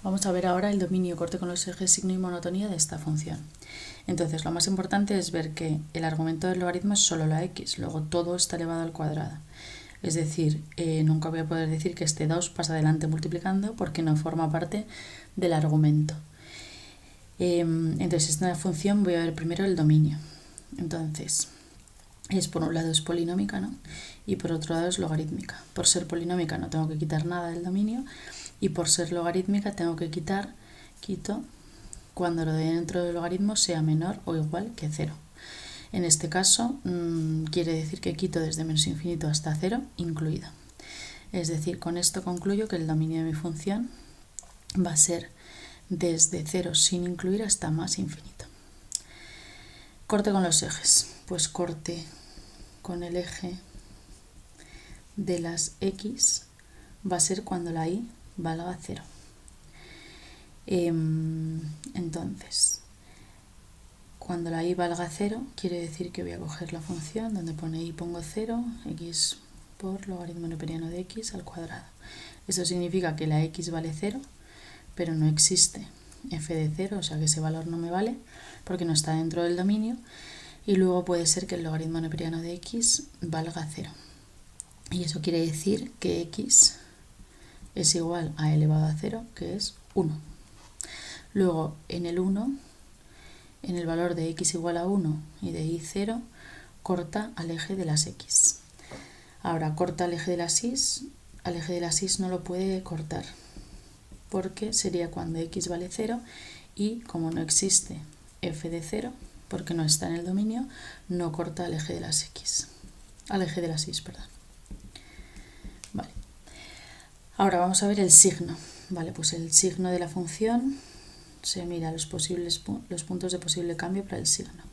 Vamos a ver ahora el dominio corte con los ejes signo y monotonía de esta función. Entonces, lo más importante es ver que el argumento del logaritmo es solo la x, luego todo está elevado al cuadrado. Es decir, nunca voy a poder decir que este 2 pasa adelante multiplicando porque no forma parte del argumento. Entonces, esta función voy a ver primero el dominio. Entonces, por un lado es polinómica, ¿no? Y por otro lado es logarítmica. Por ser polinómica no tengo que quitar nada del dominio y por ser logarítmica tengo que quito cuando lo de dentro del logaritmo sea menor o igual que 0. En este caso quiere decir que quito desde menos infinito hasta 0 incluido. Es decir, con esto concluyo que el dominio de mi función va a ser desde 0 sin incluir hasta más infinito. Corte con los ejes. Pues corte con el eje de las x va a ser cuando la y valga 0. Entonces, cuando la y valga 0, quiere decir que voy a coger la función donde pone y pongo 0, x por logaritmo neperiano de x al cuadrado. Eso significa que la x vale 0, pero no existe f de 0, o sea que ese valor no me vale porque no está dentro del dominio. Y luego puede ser que el logaritmo neperiano de x valga 0. Y eso quiere decir que x es igual a elevado a 0, que es 1. Luego, en el 1, en el valor de x igual a 1 y de y 0, corta al eje de las x. Ahora, corta al eje de las y no lo puede cortar, porque sería cuando x vale 0 y como no existe f de 0, porque no está en el dominio, no corta al eje de las x. Al eje de las y, perdón. Vale. Ahora vamos a ver el signo. Vale, pues el signo de la función se mira los puntos de posible cambio para el signo,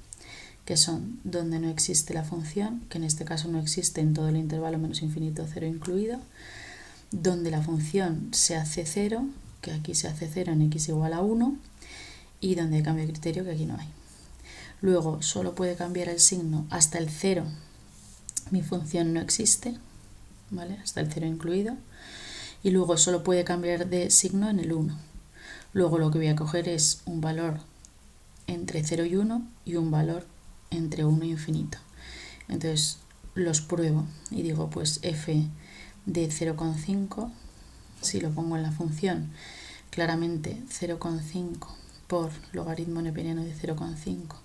que son donde no existe la función, que en este caso no existe en todo el intervalo menos infinito 0 incluido, donde la función se hace 0, que aquí se hace 0 en x igual a 1, y donde hay cambio de criterio, que aquí no hay. Luego solo puede cambiar el signo hasta el 0, mi función no existe, ¿vale? Hasta el 0 incluido. Y luego solo puede cambiar de signo en el 1. Luego lo que voy a coger es un valor entre 0 y 1 y un valor entre 1 y infinito. Entonces los pruebo y digo pues f de 0,5, si lo pongo en la función, claramente 0,5 por logaritmo neperiano de 0,5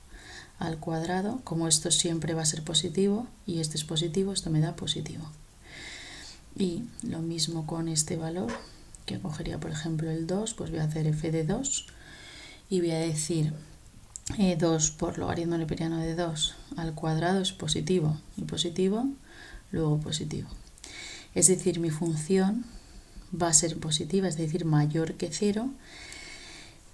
al cuadrado, como esto siempre va a ser positivo y este es positivo, esto me da positivo. Y lo mismo con este valor, que cogería por ejemplo el 2, pues voy a hacer f de 2 y voy a decir 2 por logaritmo neperiano de 2 al cuadrado es positivo, y positivo, luego positivo. Es decir, mi función va a ser positiva, es decir, mayor que 0.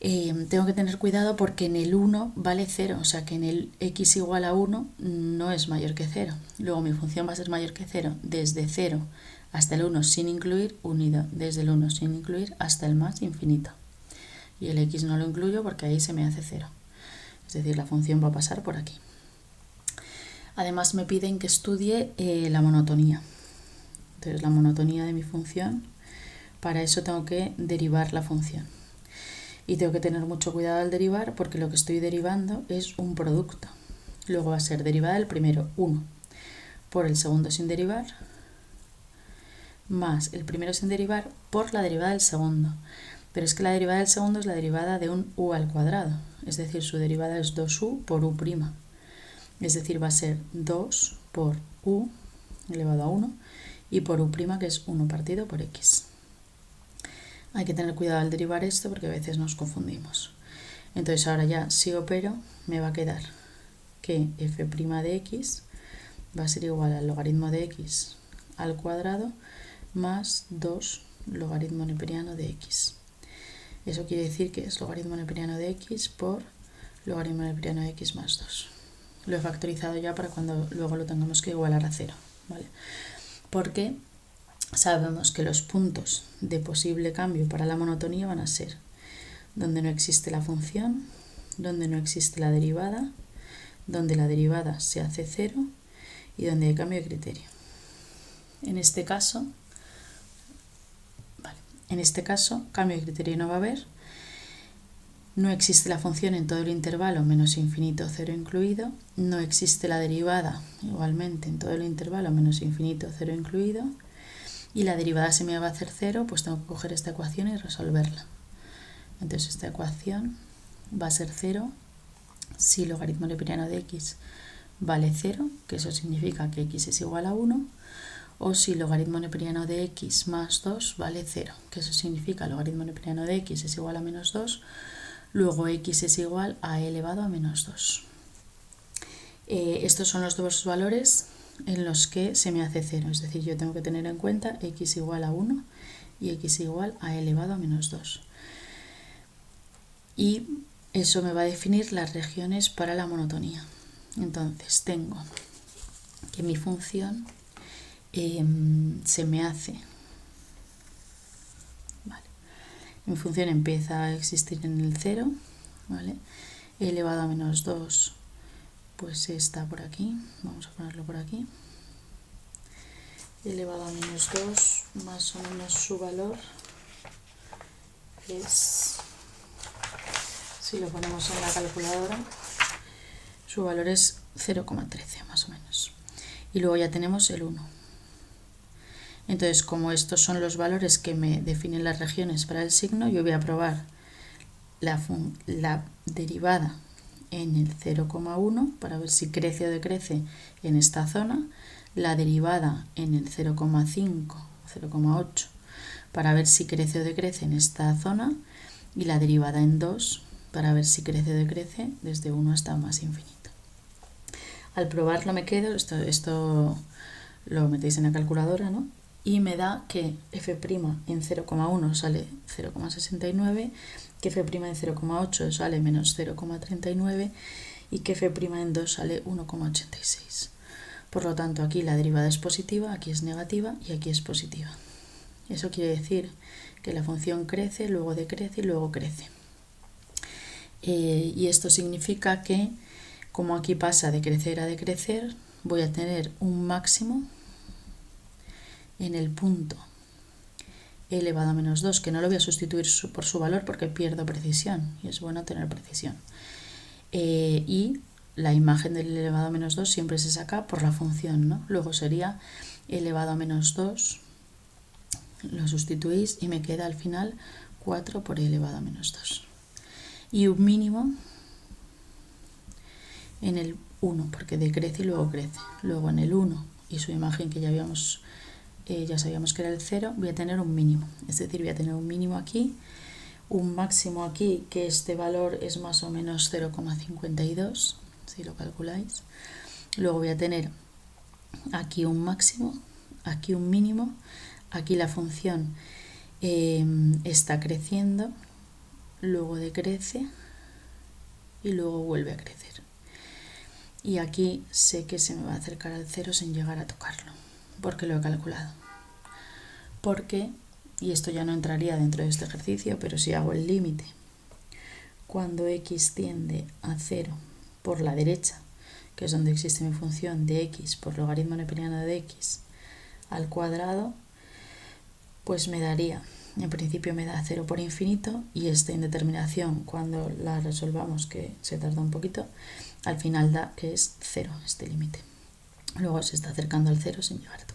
Tengo que tener cuidado porque en el 1 vale 0, o sea que en el x igual a 1 no es mayor que 0. Luego mi función va a ser mayor que 0 desde 0 hasta el 1 sin incluir, unido desde el 1 sin incluir hasta el más infinito. Y el x no lo incluyo porque ahí se me hace 0. Es decir, la función va a pasar por aquí. Además me piden que estudie la monotonía. Entonces la monotonía de mi función, para eso tengo que derivar la función. Y tengo que tener mucho cuidado al derivar porque lo que estoy derivando es un producto. Luego va a ser derivada del primero, 1, por el segundo sin derivar, más el primero sin derivar por la derivada del segundo. Pero es que la derivada del segundo es la derivada de un u al cuadrado. Es decir, su derivada es 2u por u'. Es decir, va a ser 2 por u elevado a 1 y por u', que es 1 partido por x. Hay que tener cuidado al derivar esto porque a veces nos confundimos. Entonces ahora ya si opero me va a quedar que f' de x va a ser igual al logaritmo de x al cuadrado más 2 logaritmo neperiano de x. Eso quiere decir que es logaritmo neperiano de x por logaritmo neperiano de x más 2. Lo he factorizado ya para cuando luego lo tengamos que igualar a 0, ¿vale? Porque sabemos que los puntos de posible cambio para la monotonía van a ser donde no existe la función, donde no existe la derivada, donde la derivada se hace 0 y donde hay cambio de criterio. En este caso, En este caso, cambio de criterio no va a haber. No existe la función en todo el intervalo menos infinito 0 incluido. No existe la derivada igualmente en todo el intervalo menos infinito 0 incluido. Y la derivada se me va a hacer 0, pues tengo que coger esta ecuación y resolverla. Entonces esta ecuación va a ser 0 si logaritmo neperiano de x vale 0, que eso significa que x es igual a 1, o si logaritmo neperiano de x más 2 vale 0, que eso significa logaritmo neperiano de x es igual a menos 2, luego x es igual a e elevado a menos 2. Estos son los dos valores en los que se me hace 0, es decir, yo tengo que tener en cuenta x igual a 1 y x igual a e elevado a menos 2. Y eso me va a definir las regiones para la monotonía. Entonces tengo que mi función se me hace, vale, mi función empieza a existir en el 0, ¿vale? E elevado a menos 2 pues está por aquí, vamos a ponerlo por aquí. E elevado a menos 2 más o menos su valor es, si lo ponemos en la calculadora, su valor es 0,13 más o menos. Y luego ya tenemos el 1. Entonces, como estos son los valores que me definen las regiones para el signo, yo voy a probar la derivada en el 0,1 para ver si crece o decrece en esta zona, la derivada en el 0,5 o 0,8 para ver si crece o decrece en esta zona, y la derivada en 2 para ver si crece o decrece desde 1 hasta más infinito. Al probarlo me quedo, esto lo metéis en la calculadora, ¿no? Y me da que f' en 0,1 sale 0,69, que f' en 0,8 sale menos 0,39 y que f' en 2 sale 1,86. Por lo tanto, aquí la derivada es positiva, aquí es negativa y aquí es positiva. Eso quiere decir que la función crece, luego decrece y luego crece. Y esto significa que, como aquí pasa de crecer a decrecer, voy a tener un máximo en el punto e elevado a menos 2, que no lo voy a sustituir por su valor porque pierdo precisión, y es bueno tener precisión. Y la imagen del elevado a menos 2 siempre se saca por la función, ¿no? Luego sería elevado a menos 2, lo sustituís y me queda al final 4 por e elevado a menos 2. Y un mínimo en el 1, porque decrece y luego crece. Luego en el 1 y su imagen que ya sabíamos que era el 0, voy a tener un mínimo. Es decir, voy a tener un mínimo aquí, un máximo aquí, que este valor es más o menos 0,52, si lo calculáis. Luego voy a tener aquí un máximo, aquí un mínimo, aquí la función está creciendo, luego decrece y luego vuelve a crecer. Y aquí sé que se me va a acercar al 0 sin llegar a tocarlo, porque lo he calculado. Porque, y esto ya no entraría dentro de este ejercicio, pero si hago el límite, cuando x tiende a 0 por la derecha, que es donde existe mi función de x por logaritmo neperiano de x al cuadrado, pues me daría, en principio me da 0 por infinito, y esta indeterminación, cuando la resolvamos, que se tarda un poquito, al final da que es 0 este límite. Luego se está acercando al 0 sin llegar a tocar.